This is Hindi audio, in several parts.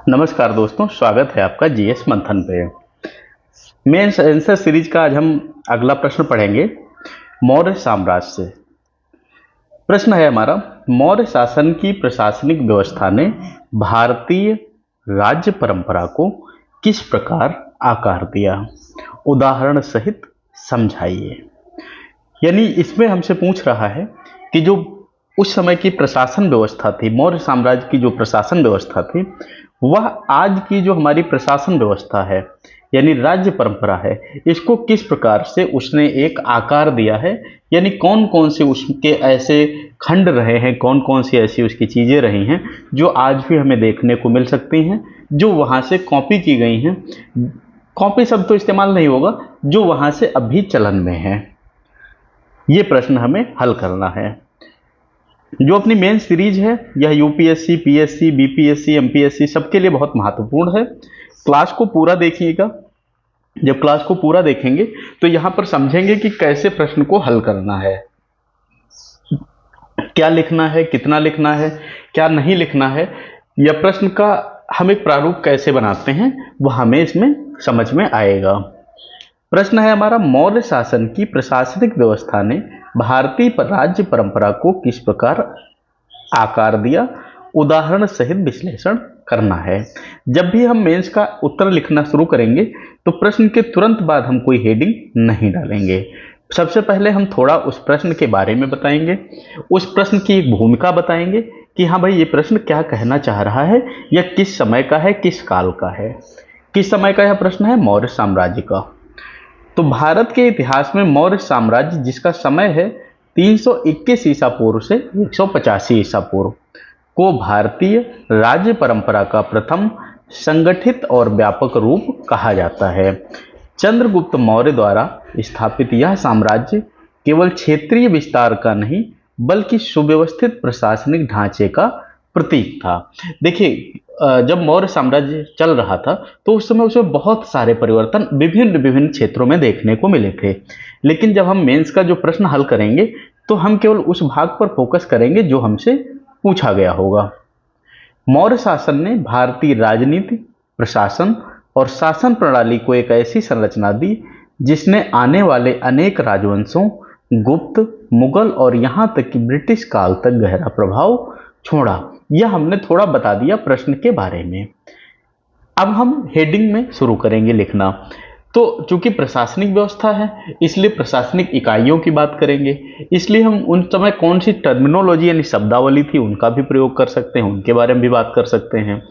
नमस्कार दोस्तों, स्वागत है आपका जीएस मंथन पे। मेंस आंसर सीरीज का आज हम अगला प्रश्न पढ़ेंगे मौर्य साम्राज्य से। प्रश्न है हमारा, मौर्य शासन की प्रशासनिक व्यवस्था ने भारतीय राज्य परंपरा को किस प्रकार आकार दिया? उदाहरण सहित समझाइए। यानी इसमें हमसे पूछ रहा है कि जो उस समय की प्रशासन व्यवस्था थी, मौर्य साम्राज्य की जो प्रशासन व्यवस्था थी, वह आज की जो हमारी प्रशासन व्यवस्था है यानी राज्य परंपरा है, इसको किस प्रकार से उसने एक आकार दिया है। यानी कौन कौन से उसके ऐसे खंड रहे हैं, कौन कौन सी ऐसी उसकी चीज़ें रही हैं जो आज भी हमें देखने को मिल सकती हैं, जो वहाँ से कॉपी की गई हैं। कॉपी शब्द तो इस्तेमाल नहीं होगा, जो वहाँ से अभी चलन में है। ये प्रश्न हमें हल करना है। जो अपनी मेन सीरीज है यह यूपीएससी, पीएससी, बीपीएससी, एमपीएससी सबके लिए बहुत महत्वपूर्ण है। क्लास को पूरा देखिएगा। जब क्लास को पूरा देखेंगे तो यहां पर समझेंगे कि कैसे प्रश्न को हल करना है, क्या लिखना है, कितना लिखना है, क्या नहीं लिखना है, या प्रश्न का हम एक प्रारूप कैसे बनाते हैं वह हमें इसमें समझ में आएगा। प्रश्न है हमारा, मौर्य शासन की प्रशासनिक व्यवस्था ने भारतीय राज्य परंपरा को किस प्रकार आकार दिया? उदाहरण सहित विश्लेषण करना है। जब भी हम मेंस का उत्तर लिखना शुरू करेंगे तो प्रश्न के तुरंत बाद हम कोई हेडिंग नहीं डालेंगे। सबसे पहले हम थोड़ा उस प्रश्न के बारे में बताएंगे, उस प्रश्न की एक भूमिका बताएंगे कि हाँ भाई ये प्रश्न क्या कहना चाह रहा है, या किस समय का है, किस काल का है। किस समय का यह प्रश्न है? मौर्य साम्राज्य का। तो भारत के इतिहास में मौर्य साम्राज्य, जिसका समय है 321 ईसा पूर्व से 185 ईसा पूर्व, को भारतीय राज्य परंपरा का प्रथम संगठित और व्यापक रूप कहा जाता है। चंद्रगुप्त मौर्य द्वारा स्थापित यह साम्राज्य केवल क्षेत्रीय विस्तार का नहीं बल्कि सुव्यवस्थित प्रशासनिक ढांचे का प्रतीक था। देखिए, जब मौर्य साम्राज्य चल रहा था तो उस समय उसमें बहुत सारे परिवर्तन विभिन्न विभिन्न क्षेत्रों में देखने को मिले थे। लेकिन जब हम मेंस का जो प्रश्न हल करेंगे तो हम केवल उस भाग पर फोकस करेंगे जो हमसे पूछा गया होगा। मौर्य शासन ने भारतीय राजनीति, प्रशासन और शासन प्रणाली को एक ऐसी संरचना दी जिसने आने वाले अनेक राजवंशों, गुप्त, मुगल और यहाँ तक कि ब्रिटिश काल तक गहरा प्रभाव छोड़ा। यह हमने थोड़ा बता दिया प्रश्न के बारे में। अब हम हेडिंग में शुरू करेंगे लिखना। तो चूंकि प्रशासनिक व्यवस्था है इसलिए प्रशासनिक इकाइयों की बात करेंगे, इसलिए हम उन समय कौन सी टर्मिनोलॉजी यानी शब्दावली थी उनका भी प्रयोग कर सकते हैं, उनके बारे में भी बात कर सकते हैं।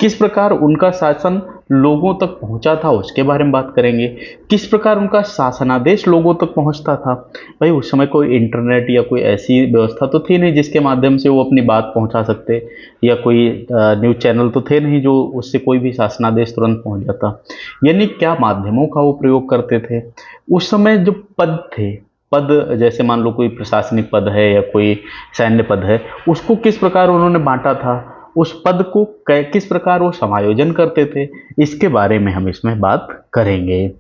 किस प्रकार उनका शासन लोगों तक पहुंचा था उसके बारे में बात करेंगे। किस प्रकार उनका शासनादेश लोगों तक पहुंचता था। भाई उस समय कोई इंटरनेट या कोई ऐसी व्यवस्था तो थी नहीं जिसके माध्यम से वो अपनी बात पहुंचा सकते, या कोई न्यूज़ चैनल तो थे नहीं जो उससे कोई भी शासनादेश तुरंत पहुंच जाता। यानी क्या माध्यमों का वो प्रयोग करते थे। उस समय जो पद थे, पद जैसे मान लो कोई प्रशासनिक पद है या कोई सैन्य पद है, उसको किस प्रकार उन्होंने बांटा था, उस पद को किस प्रकार वो समायोजन करते थे, इसके बारे में हम इसमें बात करेंगे।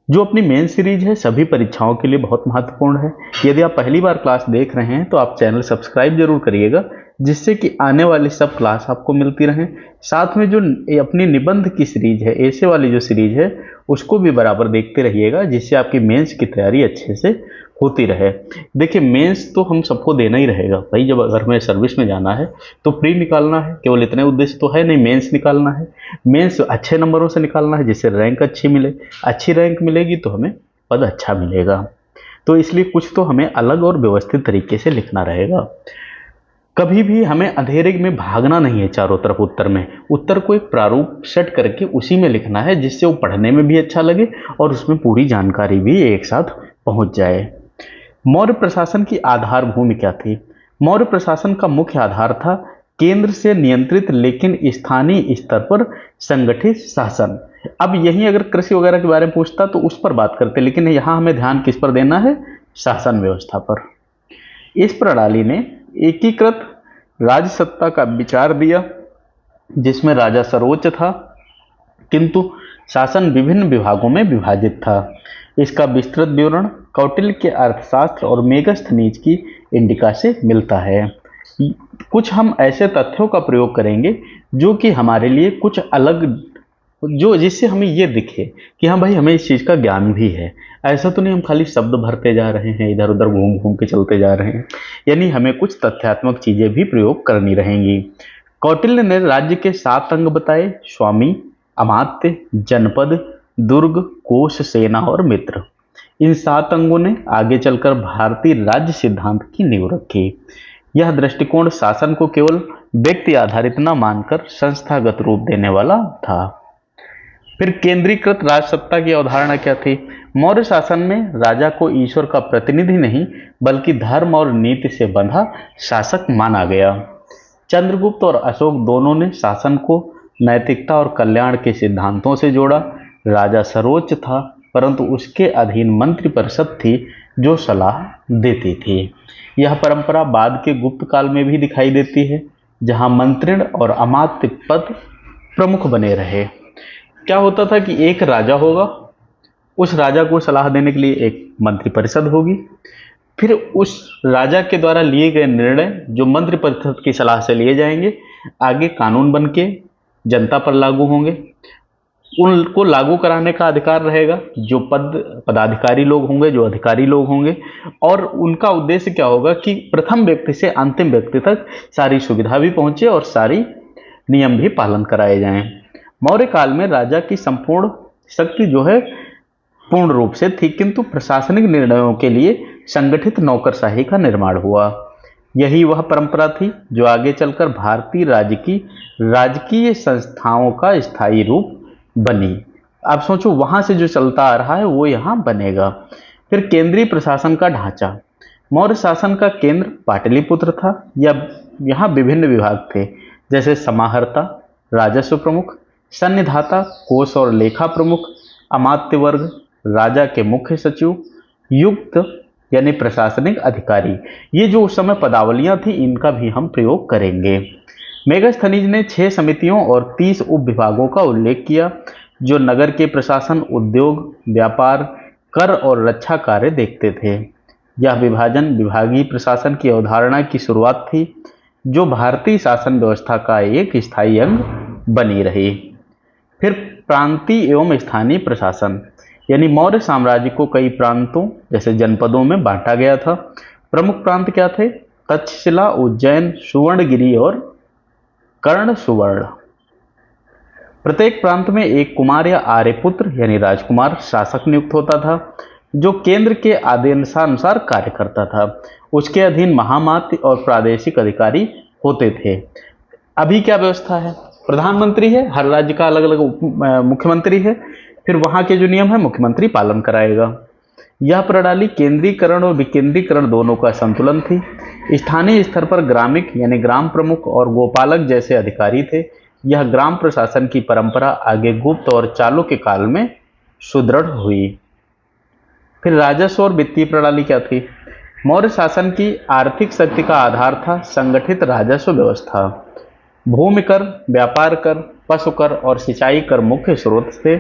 जो अपनी मेन सीरीज है सभी परीक्षाओं के लिए बहुत महत्वपूर्ण है। यदि आप पहली बार क्लास देख रहे हैं तो आप चैनल सब्सक्राइब जरूर करिएगा, जिससे कि आने वाली सब क्लास आपको मिलती रहें। साथ में जो अपनी निबंध की सीरीज है, ऐसे वाली जो सीरीज है, उसको भी बराबर देखते रहिएगा, जिससे आपकी मेंस की तैयारी अच्छे से होती रहे। देखिए, मेंस तो हम सबको देना ही रहेगा भाई। जब अगर हमें सर्विस में जाना है तो प्री निकालना है, केवल इतने उद्देश्य तो है नहीं, मेंस निकालना है। मेंस अच्छे नंबरों से निकालना है जिससे रैंक अच्छी मिले। अच्छी रैंक मिलेगी तो हमें पद अच्छा मिलेगा। तो इसलिए कुछ तो हमें अलग और व्यवस्थित तरीके से लिखना रहेगा। कभी भी हमें अंधेरे में भागना नहीं है चारों तरफ उत्तर में। उत्तर को एक प्रारूप सेट करके उसी में लिखना है, जिससे वो पढ़ने में भी अच्छा लगे और उसमें पूरी जानकारी भी एक साथ पहुंच जाए। मौर्य प्रशासन की आधार भूमि क्या थी? मौर्य प्रशासन का मुख्य आधार था केंद्र से नियंत्रित लेकिन स्थानीय स्तर पर संगठित शासन। अब यही अगर कृषि वगैरह के बारे में पूछता तो उस पर बात करते, लेकिन यहाँ हमें ध्यान किस पर देना है? शासन व्यवस्था पर। इस प्रणाली ने एकीकृत राज्य सत्ता का विचार दिया, जिसमें राजा सर्वोच्च था किंतु शासन विभिन्न विभागों में विभाजित था। इसका विस्तृत विवरण कौटिल्य के अर्थशास्त्र और मेगस्थनीज की इंडिका से मिलता है। कुछ हम ऐसे तथ्यों का प्रयोग करेंगे जो कि हमारे लिए कुछ अलग, जो जिससे हमें ये दिखे कि हाँ भाई हमें इस चीज़ का ज्ञान भी है। ऐसा तो नहीं हम खाली शब्द भरते जा रहे हैं, इधर उधर घूम घूम के चलते जा रहे हैं, यानी हमें कुछ तथ्यात्मक चीजें भी प्रयोग करनी रहेंगी। कौटिल्य ने राज्य के 7 अंग बताए: स्वामी, अमात्य, जनपद, दुर्ग, कोश, सेना और मित्र। इन 7 अंगों ने आगे चलकर भारतीय राज्य सिद्धांत की नींव रखी। यह दृष्टिकोण शासन को केवल व्यक्ति आधारित न मानकर संस्थागत रूप देने वाला था। फिर केंद्रीकृत राज सत्ता की अवधारणा क्या थी? मौर्य शासन में राजा को ईश्वर का प्रतिनिधि नहीं बल्कि धर्म और नीति से बंधा शासक माना गया। चंद्रगुप्त और अशोक दोनों ने शासन को नैतिकता और कल्याण के सिद्धांतों से जोड़ा। राजा सर्वोच्च था, परंतु उसके अधीन मंत्री परिषद थी जो सलाह देती थी। यह परंपरा बाद के गुप्त काल में भी दिखाई देती है, जहां मंत्रिण और अमात्य पद प्रमुख बने रहे। क्या होता था कि एक राजा होगा, उस राजा को सलाह देने के लिए एक मंत्री परिषद होगी, फिर उस राजा के द्वारा लिए गए निर्णय जो मंत्री परिषद की सलाह से लिए जाएंगे, आगे कानून बन के जनता पर लागू होंगे। उनको लागू कराने का अधिकार रहेगा जो पदाधिकारी लोग होंगे, जो अधिकारी लोग होंगे, और उनका उद्देश्य क्या होगा कि प्रथम व्यक्ति से अंतिम व्यक्ति तक सारी सुविधा भी पहुंचे और सारी नियम भी पालन कराए जाएं। मौर्य काल में राजा की संपूर्ण शक्ति जो है पूर्ण रूप से थी, किंतु प्रशासनिक निर्णयों के लिए संगठित नौकरशाही का निर्माण हुआ। यही वह परंपरा थी जो आगे चलकर भारतीय राज्य की राजकीय संस्थाओं का स्थायी रूप बनी। आप सोचो, वहां से जो चलता आ रहा है वो यहां बनेगा। फिर केंद्रीय प्रशासन का ढांचा। मौर्य शासन का केंद्र पाटलिपुत्र था, या यहाँ विभिन्न विभाग थे, जैसे समाहर्ता, राजस्व प्रमुख, सन्निधाता, कोष और लेखा प्रमुख, अमात्य वर्ग, राजा के मुख्य सचिव, युक्त यानी प्रशासनिक अधिकारी। ये जो उस समय पदावलियां थी, इनका भी हम प्रयोग करेंगे। मेगास्थनीज ने 6 समितियों और 30 उप विभागों का उल्लेख किया जो नगर के प्रशासन, उद्योग, व्यापार, कर और रक्षा कार्य देखते थे। यह विभाजन विभागीय प्रशासन की अवधारणा की शुरुआत थी, जो भारतीय शासन व्यवस्था का एक स्थायी अंग बनी रही। फिर प्रांतीय एवं स्थानीय प्रशासन, यानी मौर्य साम्राज्य को कई प्रांतों जैसे जनपदों में बांटा गया था। प्रमुख प्रांत क्या थे? तक्षशिला, उज्जैन, सुवर्णगिरी और कर्ण सुवर्ण। प्रत्येक प्रांत में एक कुमार या आर्यपुत्र यानी राजकुमार शासक नियुक्त होता था, जो केंद्र के आदेशानुसार कार्य करता था। उसके अधीन महामात्य और प्रादेशिक अधिकारी होते थे। अभी क्या व्यवस्था है? प्रधानमंत्री है, हर राज्य का अलग अलग मुख्यमंत्री है, फिर वहां के जो नियम है मुख्यमंत्री पालन कराएगा। यह प्रणाली केंद्रीकरण और विकेंद्रीकरण दोनों का संतुलन थी। स्थानीय स्तर पर ग्रामिक यानी ग्राम प्रमुख और गोपालक जैसे अधिकारी थे। यह ग्राम प्रशासन की परंपरा आगे गुप्त और चालुक्य काल में सुदृढ़ हुई। फिर राजस्व और वित्तीय प्रणाली क्या थी? मौर्य शासन की आर्थिक शक्ति का आधार था संगठित राजस्व व्यवस्था। भूमि कर, व्यापार कर, पशु कर और सिंचाई कर मुख्य स्रोत थे।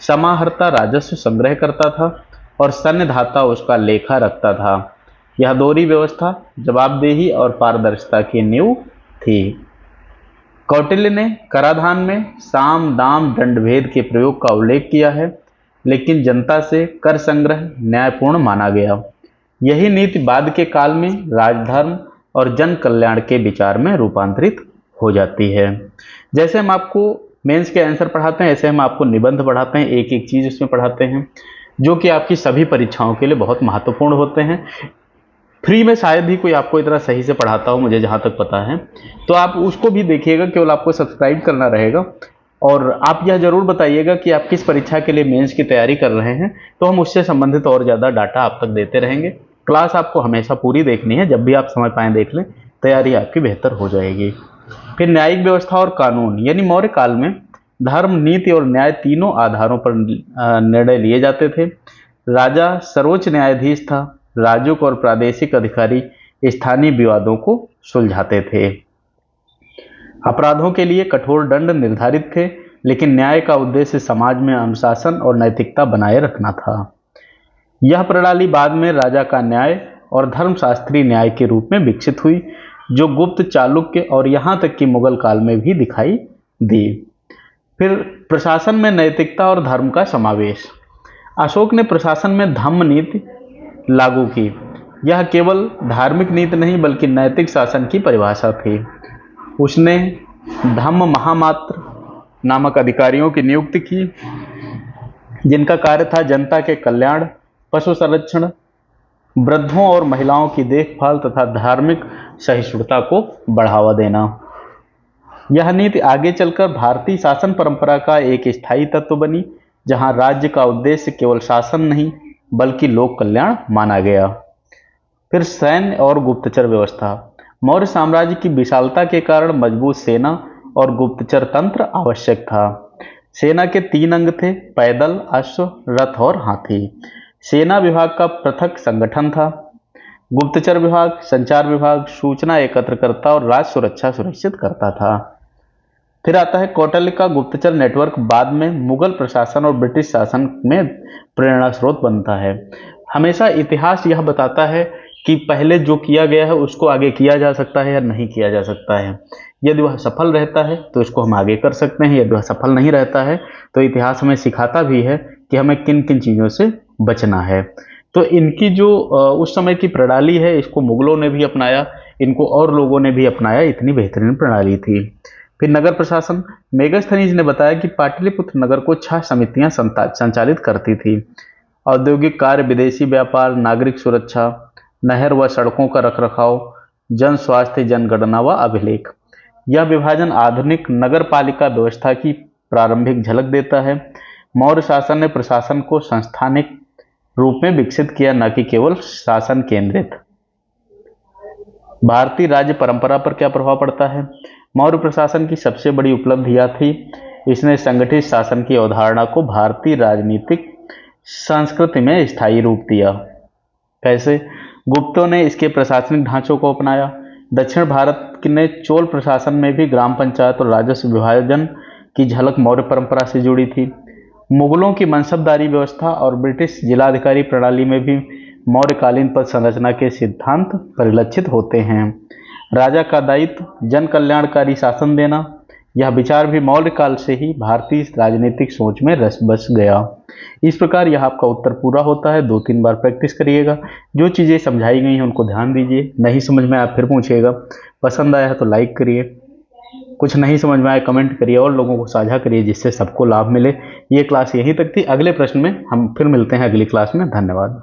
समाहर्ता राजस्व संग्रह करता था और सन्निधाता उसका लेखा रखता था। यह दोहरी व्यवस्था जवाबदेही और पारदर्शिता की नींव थी। कौटिल्य ने कराधान में साम, दाम, दंडभेद के प्रयोग का उल्लेख किया है, लेकिन जनता से कर संग्रह न्यायपूर्ण माना गया। यही नीति बाद के काल में राजधर्म और जन कल्याण के विचार में रूपांतरित हो जाती है। जैसे हम आपको मेंस के आंसर पढ़ाते हैं, ऐसे हम आपको निबंध पढ़ाते हैं, एक एक चीज उसमें पढ़ाते हैं, जो कि आपकी सभी परीक्षाओं के लिए बहुत महत्वपूर्ण होते हैं। फ्री में शायद ही कोई आपको इतना सही से पढ़ाता हो, मुझे जहाँ तक पता है, तो आप उसको भी देखिएगा। केवल आपको सब्सक्राइब करना रहेगा और आप यह जरूर बताइएगा कि आप किस परीक्षा के लिए मेंस की तैयारी कर रहे हैं, तो हम उससे संबंधित और ज़्यादा डाटा आप तक देते रहेंगे। क्लास आपको हमेशा पूरी देखनी है, जब भी आप समय पाएँ देख लें, तैयारी आपकी बेहतर हो जाएगी। फिर न्यायिक व्यवस्था और कानून, यानी मौर्य काल में धर्म, नीति और न्याय तीनों आधारों पर निर्णय लिए जाते थे। राजा सर्वोच्च न्यायाधीश था। राजूक और प्रादेशिक अधिकारी स्थानीय विवादों को सुलझाते थे। अपराधों के लिए कठोर दंड निर्धारित थे, लेकिन न्याय का उद्देश्य समाज में अनुशासन और नैतिकता बनाए रखना था। यह प्रणाली बाद में राजा का न्याय और धर्मशास्त्री न्याय के रूप में विकसित हुई। जो गुप्त, चालुक्य और यहाँ तक कि मुगल काल में भी दिखाई दी। फिर प्रशासन में नैतिकता और धर्म का समावेश। अशोक ने प्रशासन में धम्म नीति लागू की। यह केवल धार्मिक नीति नहीं बल्कि नैतिक शासन की परिभाषा थी। उसने धम्म महामात्र नामक अधिकारियों की नियुक्ति की, जिनका कार्य था जनता के कल्याण, पशु संरक्षण, वृद्धों और महिलाओं की देखभाल तथा धार्मिक सहिष्णुता को बढ़ावा देना। यह नीति आगे चलकर भारतीय शासन परंपरा का एक स्थायी तत्व बनी, जहां राज्य का उद्देश्य केवल शासन नहीं बल्कि लोक कल्याण माना गया। फिर सैन्य और गुप्तचर व्यवस्था। मौर्य साम्राज्य की विशालता के कारण मजबूत सेना और गुप्तचर तंत्र आवश्यक था। सेना के 3 अंग थे: पैदल, अश्व, रथ और हाथी। सेना विभाग का पृथक संगठन था। गुप्तचर विभाग संचार विभाग सूचना एकत्र करता और राज्य सुरक्षा सुनिश्चित करता था। फिर आता है कौटिल्य का गुप्तचर नेटवर्क, बाद में मुगल प्रशासन और ब्रिटिश शासन में प्रेरणा स्रोत बनता है। हमेशा इतिहास यह बताता है कि पहले जो किया गया है उसको आगे किया जा सकता है या नहीं किया जा सकता है। यदि वह सफल रहता है तो इसको हम आगे कर सकते हैं, यदि वह सफल नहीं रहता है तो इतिहास हमें सिखाता भी है कि हमें किन किन चीज़ों से बचना है। तो इनकी जो उस समय की प्रणाली है, इसको मुगलों ने भी अपनाया, इनको और लोगों ने भी अपनाया। इतनी बेहतरीन प्रणाली थी। फिर नगर प्रशासन। मेगास्थनीज ने बताया कि पाटलिपुत्र नगर को 6 समितियां संचालित करती थी: औद्योगिक कार्य, विदेशी व्यापार, नागरिक सुरक्षा, नहर व सड़कों का रखरखाव, जन स्वास्थ्य, जनगणना व अभिलेख। यह विभाजन आधुनिक नगर पालिका व्यवस्था की प्रारंभिक झलक देता है। मौर्य शासन ने प्रशासन को संस्थानिक रूप में विकसित किया, न कि केवल शासन केंद्रित। भारतीय राज्य परंपरा पर क्या प्रभाव पड़ता है? मौर्य प्रशासन की सबसे बड़ी उपलब्धि यह थी, इसने संगठित शासन की अवधारणा को भारतीय राजनीतिक संस्कृति में स्थायी रूप दिया। कैसे? गुप्तों ने इसके प्रशासनिक ढांचों को अपनाया। दक्षिण भारत ने चोल प्रशासन में भी ग्राम पंचायत और राजस्व विभाजन की झलक मौर्य परंपरा से जुड़ी थी। मुगलों की मनसबदारी व्यवस्था और ब्रिटिश जिलाधिकारी प्रणाली में भी मौर्यकालीन पद संरचना के सिद्धांत परिलक्षित होते हैं। राजा का दायित्व जन कल्याणकारी शासन देना, यह विचार भी मौर्य काल से ही भारतीय राजनीतिक सोच में रस बस गया। इस प्रकार यह आपका उत्तर पूरा होता है। 2-3 बार प्रैक्टिस करिएगा। जो चीज़ें समझाई गई हैं उनको ध्यान दीजिए। नहीं समझ में आया फिर पूछिएगा। पसंद आया है तो लाइक करिए, कुछ नहीं समझ में आया कमेंट करिए और लोगों को साझा करिए जिससे सबको लाभ मिले। ये क्लास यहीं तक थी। अगले प्रश्न में हम फिर मिलते हैं अगली क्लास में। धन्यवाद।